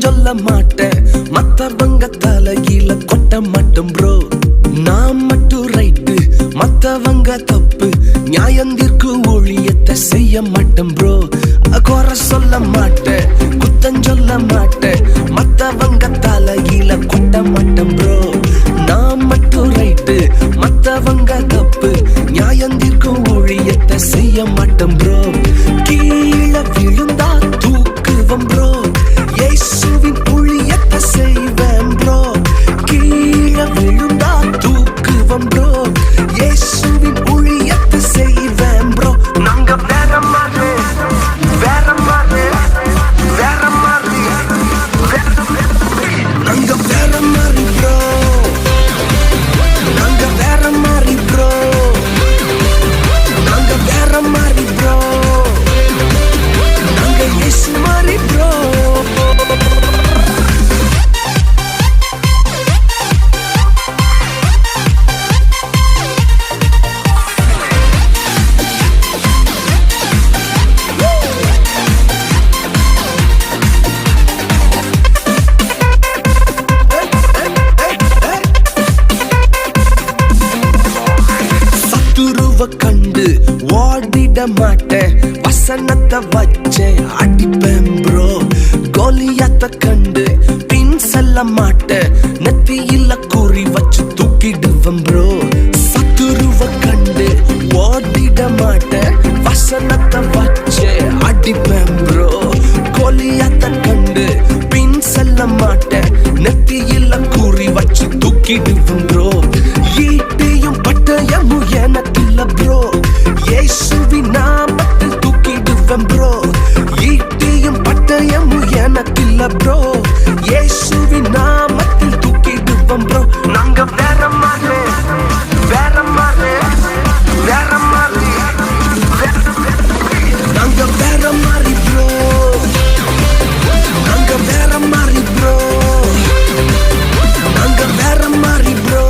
சொல்ல மாட்டேன் மத்தவங்க தலையில கொட்ட மாட்டோம் ப்ரோ. நான் மட்டும் ரைட்டு மத்தவங்க தப்பு நியாயந்திற்கு ஊழியத்தை செய்ய மாட்டேன் ப்ரோ. குறை சொல்ல மாட்டேன் குத்தம் சொல்ல மாட்டேன் மத்தவங்க தலையில கொட்ட மாட்டேன் ப்ரோ. நான் மட்டும் ரைட்டு மத்தவங்க தப்பு நியாயந்திற்கு ஊழியத்தை செய்ய மாட்டேன் ப்ரோ. கீழே விழுந்தா தூக்குவம் ப்ரோ, இயேசுவின் ஊழியத்தை செய்வேன் ப்ரோ. கீழே விழுந்தா தூக்குவம் ப்ரோ, இயேசுவின் ஊழியத்தை செய்வேன் ப்ரோ. நாங்க வேற மாதிரி வேற மாதிரி வேற மாதிரி நாங்க வேற மாதிரி ப்ரோ. நாங்க வேற மாதிரி ப்ரோ. நாங்க வேற மாதிரி ப்ரோ. நாங்க இயேசு மாதிரி ப்ரோ. கண்டு ஓடிட மாட்டேன், வசனத்தை வச்சே அடிப்பேன் ப்ரோ. கோலியாத்த கண்டு பின் செல்ல மாட்டேன், நெத்தியில குறி வச்சு தூக்கிடுவேன் ப்ரோ. சத்துருவ கண்டு ஓடிட மாட்டேன், வசனத்தை வச்சே அடிப்பேன் ப்ரோ. கோலியாத்த கண்டு பின் செல்ல மாட்டேன், நெத்தியில குறி வச்சு தூக்கிடுவேன் ப்ரோ. ஈட்டியும் பட்டயமும் எனக்கு ப்ரோ, இயேசுவின் நாமத்தில் தூக்கிடுவேன் ப்ரோ. ஈட்டியும் பட்டயமும் எனக்கு இல்ல ப்ரோ, இயேசுவின் நாமத்தில் தூக்கிடுவேன் ப்ரோ. நாங்க வேற மாதிரி வேற மாதிரி வேற மாதிரி நாங்க வேற மாதிரி ப்ரோ. நாங்க வேற மாதிரி ப்ரோ. நாங்க வேற மாதிரி ப்ரோ.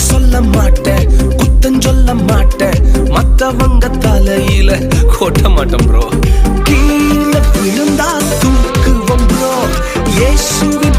சொல்ல மாட்டேன் குத்தம் சொல்ல மாட்டேன் மத்தவங்க தலையில கொட்ட மாட்டேன் ப்ரோ. கீழே விழுந்தா தூக்குவோம் ப்ரோ, இயேசுவின்